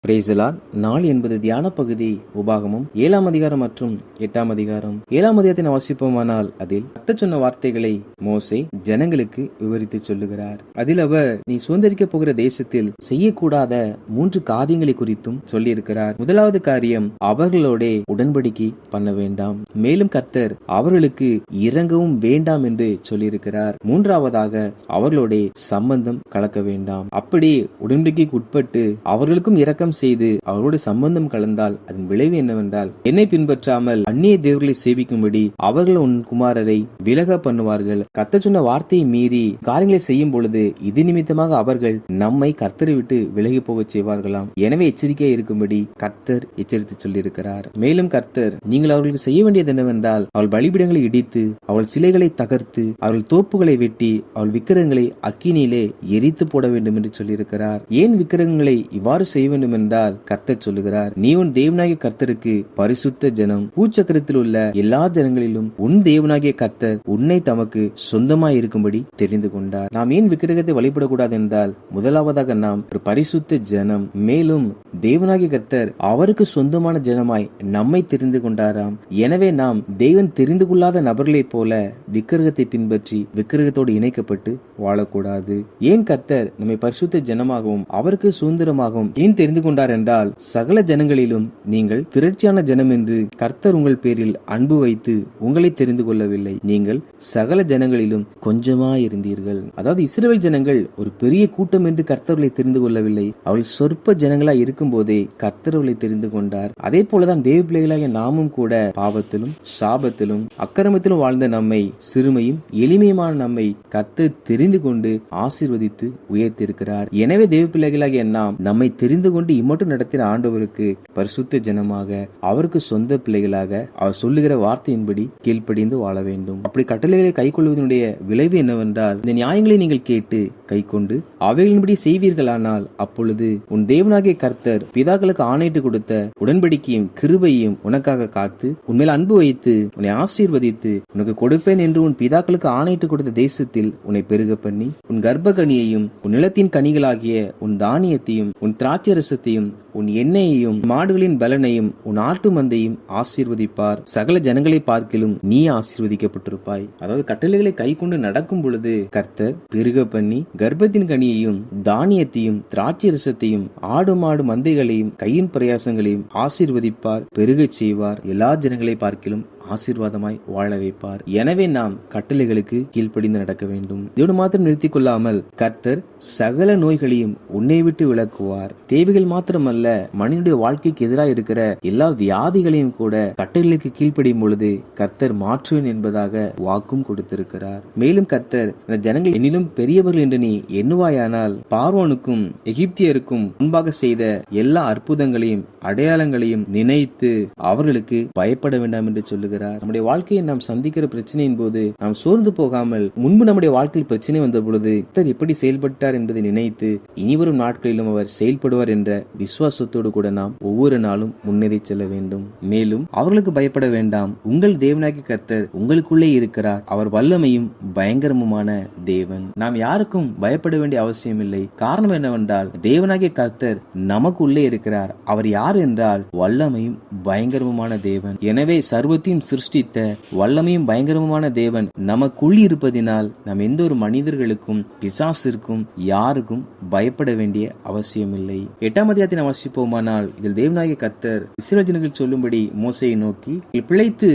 Praise the Lord. நாள் என்பது தியான பகுதி உபாகமும் 7ஆம் அதிகாரம் மற்றும் 8ஆம் அதிகாரம். 7ஆம் அதிகாரத்தின் வாசிப்போமானால் அதில் கர்த்தர் சொன்ன வார்த்தைகளை மோசே ஜனங்களுக்கு விவரித்து சொல்லுகிறார். அதில் அவர் நீ சுதந்திரிக்க போகிற தேசத்தில் செய்யக்கூடாத 3 காரியங்களை குறித்தும் சொல்லியிருக்கிறார். முதலாவது காரியம், அவர்களோட உடன்படிக்கை பண்ண வேண்டாம். மேலும் கர்த்தர் அவர்களுக்கு இறங்கவும் வேண்டாம் என்று சொல்லியிருக்கிறார். மூன்றாவதாக, அவர்களோட சம்பந்தம் கலக்க வேண்டாம். அப்படி உடன்படிக்கைக்கு உட்பட்டு அவர்களுக்கும் இரக்கம் செய்து அவரோடு சம்பந்தம் கலந்தால் அதன் விளைவு என்னவென்றால், என்னை பின்பற்றாமல் அந்நிய தேவர்களை சேவிக்கும்படி அவர்கள் உன் குமாரரை விலக பண்ணுவார்கள். கர்த்தர் சொன்ன வார்த்தையை மீறி காரியங்களை செய்யும் பொழுது இது நிமித்தமாக அவர்கள் நம்மை கர்த்தரை விட்டு விலகி போக செய்வார்களாம். எனவே எச்சரிக்கையா இருக்கும்படி கர்த்தர் எச்சரித்து சொல்லியிருக்கிறார். மேலும் கர்த்தர், நீங்கள் அவர்களுக்கு செய்ய வேண்டியது என்னவென்றால், அவள் பலிபீடங்களை இடித்து அவள் சிலைகளை தகர்த்து அவள் தோப்புகளை வெட்டி அவள் விக்கிரகங்களை அக்கினியிலே எரித்து போட வேண்டும் என்று சொல்லியிருக்கிறார். ஏன் விக்கிரகங்களை இவ்வாறு செய்ய வேண்டும் என்றால், கர்த்தர் சொல்லுகிறார், நீ உன் தேவனாகிய கர்த்தருக்கு பரிசுத்த ஜனம், பூச்சக்கரத்தில் உள்ள எல்லா ஜனங்களிலும் உன் தேவனாகிய கர்த்தர் உன்னை தமக்கு சொந்தமாய் இருக்கும்படி தெரிந்து கொண்டார். நாம் ஏன் விக்கிரகத்தை வழிபடக்கூடாது என்றால், முதலாவதாக நாம் ஒரு பரிசுத்த ஜனம், மேலும் தேவனாகிய கர்த்தர் அவருக்கு சொந்தமான ஜனமாய் நம்மை தெரிந்து கொண்டாராம். எனவே நாம் தேவன் தெரிந்து கொள்ளாத நபர்களைப் போல விக்கிரகத்தை பின்பற்றி விக்கிரகத்தோடு இணைக்கப்பட்டு வாழக்கூடாது. ஏன் கர்த்தர் நம்மை பரிசுத்த ஜனமாகவும் அவருக்கு சுதந்திரமாகவும் ஏன் தெரிந்து கொண்டார் என்றால், சகல ஜனங்களிலும் நீங்கள் திரட்சியான ஜனம் என்று கர்த்தர் உங்கள் பேரில் அன்பு வைத்து உங்களை தெரிந்து கொள்ளவில்லை. நீங்கள் சகல ஜனங்களிலும் கொஞ்சமாயிருந்தீர்கள். அதாவது இஸ்ரவேல் ஜனங்கள் ஒரு பெரிய கூட்டம் என்று கர்த்தர்களை தெரிந்து கொள்ளவில்லை. அவள் சொற்ப ஜனங்களாய் இருக்கும் போதே கர்த்தர்களை தெரிந்து கொண்டார். அதே போலதான் தேவ பிள்ளைகளாகிய நாமும் கூட பாவத்திலும் சாபத்திலும் அக்கிரமத்திலும் வாழ்ந்த நம்மை, சிறுமையும் எளிமையுமான நம்மை கர்த்தர் தெரிந்து கொண்டு ஆசீர்வதித்து உயர்த்தியிருக்கிறார். எனவே தேவ பிள்ளைகளாகிய நாம் நம்மை தெரிந்து கொண்டு இம்மட்டும் நடத்தின ஆண்டவருக்கு பரிசுத்த ஜனமாக, அவருக்கு சொந்த பிள்ளைகளாக அவர் சொல்லுகிற வார்த்தையின்படி கீழ்ப்படிந்து வாழ வேண்டும். அப்படி கட்டளைகளை கை கொள்வதனுடைய விளைவு என்னவென்றால், இந்த நியாயங்களை நீங்கள் கேட்டு கை கொண்டு அவைகளின்படி செய்வீர்களானால், அப்பொழுது உன் தேவனாகிய கர்த்தர் பிதாக்களுக்கு ஆணையிட்டு கொடுத்த உடன்படிக்கையும் கிருபையும் உனக்காக காத்து உன்மேல் அன்பு வைத்து உன்னை ஆசீர்வதித்து உனக்கு கொடுப்பேன் என்று உன் பிதாக்களுக்கு ஆணையிட்டு கொடுத்த தேசத்தில் உன்னை பெருக பண்ணி உன் கர்ப்ப கனியையும் உன் நிலத்தின் கனிகளாகிய உன் தானியத்தையும் உன் திராட்சரசத்தையும் உன் எண்ணெயையும் மாடுகளின் பலனையும் உன் ஆட்டு மந்தையும் ஆசீர்வதிப்பார். சகல ஜனங்களை பார்க்கிலும் நீ ஆசீர்வதிக்கப்பட்டிருப்பாய். அதாவது கட்டளைகளை கை கொண்டு நடக்கும் பொழுது கர்த்தர் பெருக பண்ணி கர்ப்பத்தின் கனியையும் தானியத்தையும் திராட்சரசத்தையும் ஆடு மாடு மந்தைகளையும் கையின் பிரயாசங்களையும் ஆசீர்வதிப்பார், பெருகச் செய்வார், எல்லா ஜனங்களை பார்க்கிலும் ஆசீர்வாதமாய் வாழ வைப்பார். எனவே நாம் கட்டளைகளுக்கு கீழ்ப்படிந்து நடக்க வேண்டும். இதோடு மாத்திரம் நிறுத்திக் கொள்ளாமல் கர்த்தர் சகல நோய்களையும் உன்னை விட்டு விலக்குவார். தேவைகள் மாத்திரமல்ல, மனிதனுடைய வாழ்க்கைக்கு எதிராக இருக்கிற எல்லா வியாதிகளையும் கூட கட்டளைகளுக்கு கீழ்ப்படியும் பொழுது கர்த்தர் மாற்றுவேன் என்பதாக வாக்கும் கொடுத்திருக்கிறார். மேலும் கர்த்தர், இந்த ஜனங்கள் என்னிலும் பெரியவர்கள் என்று நீ எண்ணுவாயானால் பார்வோனுக்கும் எகிப்தியருக்கும் முன்பாக செய்த எல்லா அற்புதங்களையும் அடையாளங்களையும் நினைத்து அவர்களுக்கு பயப்பட வேண்டாம் என்று சொல்லுகிறார். நம்முடைய வாழ்க்கையை நாம் சந்திக்கிற பிரச்சனையின் போது நாம் சோர்ந்து போகாமல், முன்பு நம்முடைய வாழ்க்கையில் பிரச்சனை வந்த பொழுது கர்த்தர் எப்படி செயல்பட்டார் என்பதை நினைத்து இனிவரும் நாட்களிலும் அவர் செயல்படுவார் என்ற விசுவாசத்தோடு கூட நாம் ஒவ்வொரு நாளும் முன்னேறி செல்ல வேண்டும். மேலும் அவர்களுக்கு பயப்பட வேண்டாம், உங்கள் தேவனாகிய கர்த்தர் உங்களுக்குள்ளே இருக்கிறார், அவர் வல்லமையும் பயங்கரமுமான தேவன். நாம் யாருக்கும் பயப்பட வேண்டிய அவசியம் இல்லை. காரணம் என்னவென்றால், தேவனாகிய கர்த்தர் நமக்குள்ளே இருக்கிறார். அவர் யார் என்றால் வல்லமையும் பயங்கரமுமான தேவன். எனவே சர்வத்தையும் சிருஷ்டித்த வல்லமையும் பயங்கரமுமான தேவன் நமக்குள் இருப்பதினால் நாம் எந்த ஒரு மனிதர்களுக்கும் பிசாசிற்கும் யாருக்கும் பயப்பட வேண்டிய அவசியம் இல்லை. 8ஆம் அதிகாரத்தை நாம் வாசிப்போமானால் இதில் தேவனாகிய கர்த்தர் இஸ்ரவேல் ஜனங்கள் சொல்லும்படி மோசேயை நோக்கி, பிழைத்து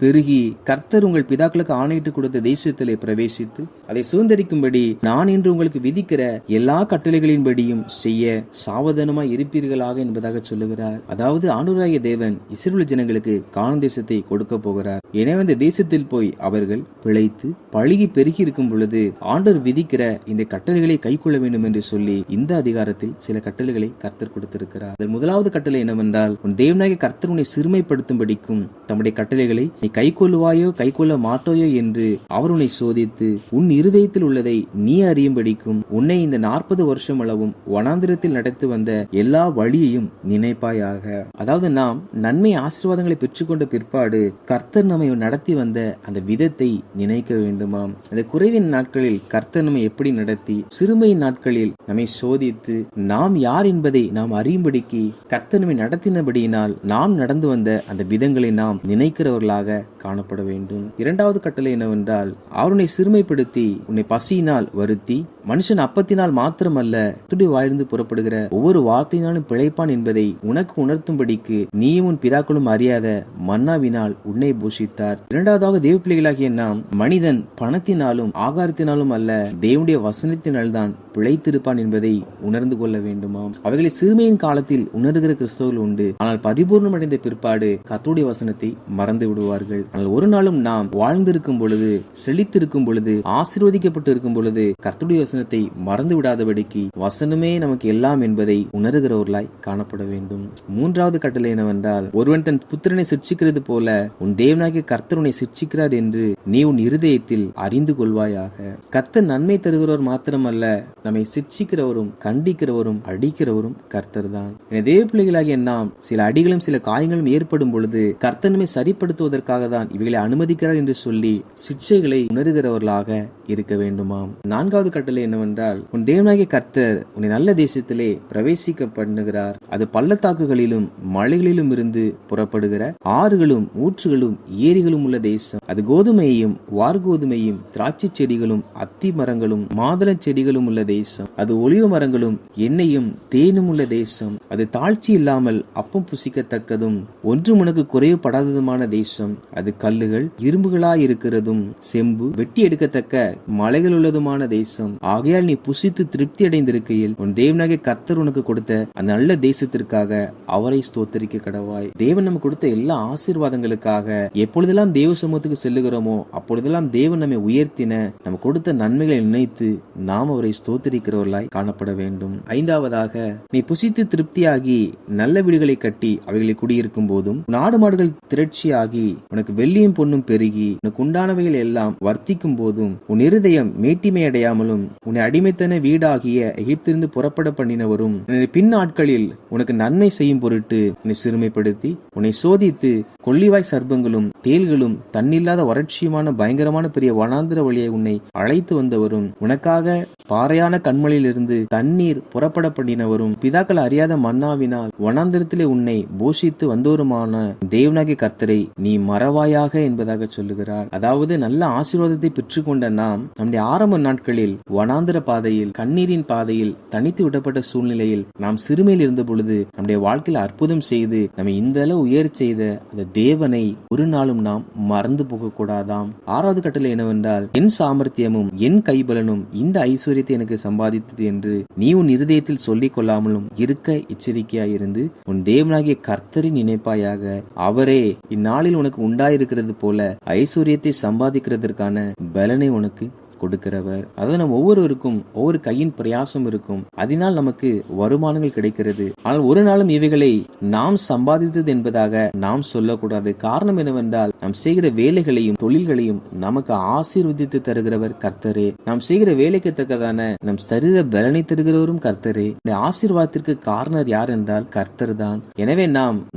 பெருகி கர்த்தர் உங்கள் பிதாக்களுக்கு ஆணையிட்டு கொடுத்த தேசத்திலே பிரவேசித்து அதை சுதந்தரிக்கும்படி நான் இன்று உங்களுக்கு விதிக்கிற எல்லா கட்டளைகளின்படியும் செய்ய சாவதானமாய் இருப்பீர்களாக என்பதாக சொல்லுகிறார். அதாவது ஆண்டவராகிய தேவன் இஸ்ரவேல் ஜனங்களுக்கு கானான் தேசத்தை கொடுக்க போகிறார். எனவே இந்த தேசத்தில் போய் அவர்கள் பிழைத்து பழுகி பெருகி இருக்கும் பொழுது ஆண்டவர் விதிக்கிற இந்த கட்டளைகளை கை கொள்ள வேண்டும் என்று சொல்லி இந்த அதிகாரத்தில் சில கட்டளைகளை கர்த்தர் கொடுத்திருக்கிறார். முதலாவது கட்டளை என்னவென்றால், உன் தேவனாகிய கர்த்தர் உன்னை சிறுமைப்படுத்தும்படிக்கும் தம்முடைய கட்டளைகளை நீ கை கொள்ளுவாயோ கை கொள்ள மாட்டோயோ என்று அவர் உன்னை சோதித்து உன் இருதயத்தில் உள்ளதை நீ அறியும்படிக்கும் உன்னை இந்த 40 வருஷம் அளவும் வனாந்திரத்தில் நடத்தி வந்த எல்லா வழியையும் நினைப்பாயாக. அதாவது நாம் நன்மை ஆசீர்வாதங்களை பெற்றுக்கொண்ட பிற்பாடு கர்த்தர் நம்மை நடத்தி வந்த அந்த விதத்தை நினைக்க வேண்டுமாம். அந்த குறைவின் நாட்களில் கர்த்தர் நம்மை எப்படி நடத்தி, சிறுமையின் நாட்களில் நம்மை சோதித்து நாம் யார் என்பதை நாம் அறியும்படிக்கு கர்த்தர் நம்மை நடத்தினபடியினால் நாம் நடந்து வந்த அந்த விதங்களை நாம் நினைக்கிறவர்களாக காணப்பட வேண்டும். இரண்டாவது கட்டளை என்னவென்றால், அவர் உன்னை சிறுமைப்படுத்தி உன்னை பசியினால் வருத்தி, மனுஷன் அப்பத்தினால் மாத்திரமல்ல துடி வாழ்ந்து புறப்படுகிற ஒவ்வொரு வார்த்தையினாலும் பிழைப்பான் என்பதை உனக்கு உணர்த்தும்படிக்கு நீயும் உன் பிதாக்களும் அறியாத மன்னாவினால் உன்னை பூஷித்தார். இரண்டாவதாக, தேவ பிள்ளைகளாகிய நாம் மனிதன் பணத்தினாலும் ஆகாரத்தினாலும் அல்ல, தேவனுடைய வசனத்தினால் தான் பிழைத்திருப்பான் என்பதை உணர்ந்து கொள்ள வேண்டுமாம். அவைகளை சிறுமையின் காலத்தில் உணர்கிற கிறிஸ்தவர்கள் உண்டு. ஆனால் பரிபூர்ணம் அடைந்த பிற்பாடு கர்த்தருடைய வசனத்தை மறந்து விடுவார்கள். ஆனால் ஒரு நாளும் நாம் வாழ்ந்திருக்கும் பொழுது, செழித்திருக்கும் பொழுது, ஆசீர்வதிக்கப்பட்டு இருக்கும் பொழுது கர்த்தருடைய வசனத்தை மறந்து விடாதபடிக்கு வசனமே நமக்கு எல்லாம் என்பதை உணர்கிறவர்களாய் காணப்பட வேண்டும். மூன்றாவது கட்டளை என்னவென்றால், ஒருவன் தன் புத்திரனை சிட்சிக்கிறது போல உன் தேவனாகிய கர்த்தர் உன்னை சிட்சிக்கிறார் என்று நீ உன் இருதயத்தில் அறிந்து கொள்வாயாக. கர்த்தர் நன்மை தருகிறவர் மாத்திரமல்ல, நம்மை சிட்சிக்கிறவரும் கண்டிக்கிறவரும் அடிக்கிறவரும் கர்த்தர் தான். தேவ பிள்ளைகளாகிய நாம் சில அடிகளும் சில காயங்களும் ஏற்படும் பொழுது கர்த்தர் நம்மை சரிப்படுத்துவதற்காக தான் இவைகளை அனுமதிக்கிறார் என்று சொல்லி சிட்சைகளை உணர்கிறவர்களாக இருக்க வேண்டுமாம். நான்காவது கட்டளை என்னவென்றால், உன் தேவனாகிய கர்த்தர் உன்னை நல்ல தேசத்திலே பிரவேசிக்க பண்ணுகிறார். அது பள்ளத்தாக்குகளிலும் மலைகளிலும் இருந்து புறப்படுகிற ஆறுகளும் ஊற்றுகளும் ஏரிகளும் உள்ள தேசம். அது கோதுமையையும் வார்கோதுமையும் திராட்சை செடிகளும் அத்தி மரங்களும் மாதுளை செடிகளும் உள்ள தேசம். அது ஒலிவ மரங்களும் எண்ணெயும் தேனும் உள்ள தேசம். அது தாழ்ச்சி இல்லாமல் அப்பம் புசிக்கத்தக்கதும் ஒன்றும் உனக்கு குறைவுபடாததுமான தேசம். அது கல்லுகள் இரும்புகளாயிருக்கிறதும் செம்பு வெட்டி எடுக்கத்தக்க மலைகள் உள்ளதுமான தேசம். ஆகையால் நீ புசித்து திருப்தி அடைந்திருக்கையில் உன் தேவனாகிய கர்த்தர் உனக்கு கொடுத்த அந்த நல்ல தேசத்திற்காக அவரை ஸ்தோத்தரிக்க கடவாய். தேவன் நமக்கு கொடுத்த எல்லா ஆசீர்வாதங்களுக்காக எப்பொழுதெல்லாம் தேவ சமூகத்துக்கு செல்லுகிறோமோ அப்பொழுதெல்லாம் தேவன் நம்மை உயர்த்தின நம்ம கொடுத்த நன்மைகளை நினைத்து நாம் அவரை ஸ்தோத்தரிக்கிறவர்களாய் காணப்பட வேண்டும். ஐந்தாவதாக, நீ புசித்து திருப்தியாகி நல்ல வீடுகளை கட்டி அவைகளை குடியிருக்கும் போதும் நாடு மாடுகள் திரட்சியாகி உனக்கு வெள்ளியும் பொன்னும் பெருகி உனக்கு உண்டானவைகள் எல்லாம் வர்த்திக்கும் போதும் உன் இருதயம் மேட்டிமை அடையாமலும் உன்னை அடிமைத்தன வீடாகிய எகிப்திலிருந்து புறப்பட பண்ணினவரும் பின் நாட்களில் உனக்கு நன்மை செய்யும் பொருட்டு உன்னை சிறுமைப்படுத்தி உன்னை சோதித்து கொள்ளிவாய் சர்ப்பங்களும் தேள்களும் தன்னில்லாத வறட்சியுமான பயங்கரமான பெரிய வனாந்திர வழியை உன்னை அழைத்து வந்தவரும் உனக்காக பாறையான கண்மலையிலிருந்து தண்ணீர் புறப்பட பண்ணினவரும் பிதாக்கள் அறியாத மன்னாவினால் வனாந்திரத்திலே உன்னை போஷித்து வந்தோருமான தேவனாகிய கர்த்தரை நீ மறவாயாக என்பதாக சொல்லுகிறார். அதாவது நல்ல ஆசீர்வாதத்தை பெற்றுக்கொண்ட நாம் நம்முடைய ஆரம்ப நாட்களில் வனாந்திர பாதையில் கண்ணீரின் பாதையில் தனித்து விடப்பட்ட சூழ்நிலையில் நாம் சிறுமையில் இருந்த பொழுது நம்முடைய வாழ்க்கையில் அற்புதம் செய்து நம்மை இந்த அளவு உயர் செய்த அந்த தேவனை ஒரு நாளும் நாம் மறந்து போக கூடாதாம். ஆறாவது கட்டளை என்னவென்றால், என் சாமர்த்தியமும் என் கைபலனும் இந்த ஐஸ்வர்யத்தை எனக்கு சம்பாதித்தது என்று நீ உன் இருதயத்தில் சொல்லிக் கொள்ளாமலும் இருக்க எச்சரிக்கையாயிருந்து உன் தேவனாகிய கர்த்தரின் நினைப்பாயாக. அவரே இந்நாளில் உனக்கு உண்டாயிருக்கிறது போல ஐஸ்வர்யத்தை சம்பாதிக்கிறதற்கான பலனை உனக்கு கொடுக்கிறவர். அதாவது நம்ம ஒவ்வொருவருக்கும் ஒவ்வொரு கையின் பிரயாசம் இருக்கும், அதனால் நமக்கு வருமானங்கள் கிடைக்கிறது. ஆனால் ஒரு நாளும் இவைகளை நாம் சம்பாதித்தது என்பதாக நாம் சொல்லக்கூடாது. காரணம் என்னவென்றால், நாம் செய்கிற வேலைகளையும் தொழில்களையும் நமக்கு ஆசீர்வதித்து தருகிறவர் கர்த்தரே. நாம் செய்கிற வேலைக்கு தக்கதான நம் சரீர பலனை தருகிறவரும் கர்த்தரே. ஆசீர்வாதத்திற்கு காரணர் யார் என்றால் கர்த்தர் தான். எனவே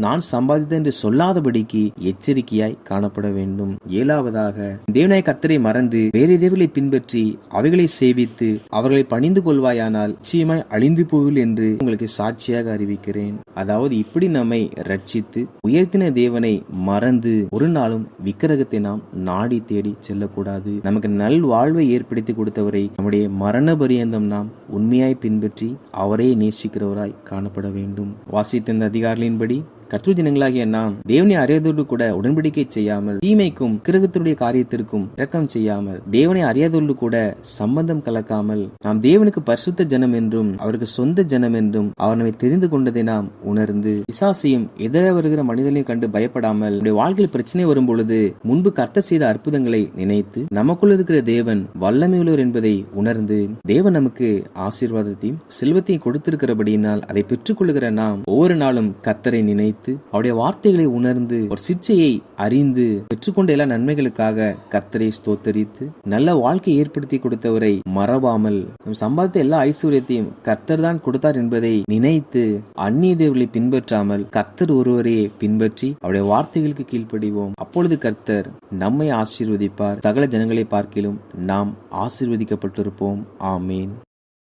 நான் சம்பாதித்தேன் என்று சொல்லாதபடிக்கு எச்சரிக்கையாய் காணப்பட வேண்டும். ஏழாவதாக, தேவனாய கர்த்தரை மறந்து வேறு தேவர்களை பின்பற்றி அவைகளை சேவித்து அவர்களை பணிந்து கொள்வாயானால் நிச்சயமாய் அழிந்து போவில் என்று உங்களுக்கு சாட்சியாக அறிவிக்கிறேன். அதாவது இப்படி நம்மை ரட்சித்து உயர்த்தின தேவனை மறந்து ஒரு நாளும் விக்கிரகத்தை நாம் நாடி தேடி செல்லக்கூடாது. நமக்கு நல் வாழ்வை ஏற்படுத்தி கொடுத்தவரை நம்முடைய மரண பரியந்தம் நாம் உண்மையாய் பின்பற்றி அவரே நேசிக்கிறவராய் காணப்பட வேண்டும். வாசித்த இந்த அதிகாரிகளின்படி கர்த்தருடைய ஜனங்களாகிய நாம் தேவனை அறியாதோடு கூட உடன்படிக்கை செய்யாமல் தீமைக்கும் கிரகத்தினுடைய காரியத்திற்கும் இரக்கம் செய்யாமல் தேவனை அறியாதோடு கூட சம்பந்தம் கலக்காமல் நாம் தேவனுக்கு பரிசுத்த ஜனம் என்றும் அவருக்கு சொந்த ஜனம் என்றும் அவர் நம்மை தெரிந்து கொண்டதை நாம் உணர்ந்து பிசாசையும் எதிர வருகிற மனிதனையும் கண்டு பயப்படாமல் நம்முடைய வாழ்க்கையில் பிரச்சனை வரும் பொழுது முன்பு கர்த்தர் செய்த அற்புதங்களை நினைத்து நமக்குள் இருக்கிற தேவன் வல்லமையுள்ளவர் என்பதை உணர்ந்து தேவன் நமக்கு ஆசீர்வாதத்தையும் செல்வத்தையும் கொடுத்திருக்கிறபடியினால் அதை பெற்றுக் கொள்ளுகிற நாம் ஒவ்வொரு நாளும் கர்த்தரை நினைத்து பார்த்து அவருடைய வார்த்தைகளை உணர்ந்து ஒரு சிற்சையை அறிந்து பெற்றுக்கொண்ட எல்லா நன்மைகளுக்காக கர்த்தரை ஸ்தோத்தரித்து நல்ல வாழ்க்கை ஏற்படுத்தி கொடுத்தவரை மறவாமல் நம் சம்பாதித்த எல்லா ஐஸ்வர்யத்தையும் கர்த்தர் தான் கொடுத்தார் என்பதை நினைத்து அந்நிய தேவர்களை பின்பற்றாமல் கர்த்தர் ஒருவரையே பின்பற்றி அவருடைய வார்த்தைகளுக்கு கீழ்ப்படிவோம். அப்பொழுது கர்த்தர் நம்மை ஆசீர்வதிப்பார். சகல ஜனங்களை பார்க்கிலும் நாம் ஆசீர்வதிக்கப்பட்டிருப்போம். ஆமேன்.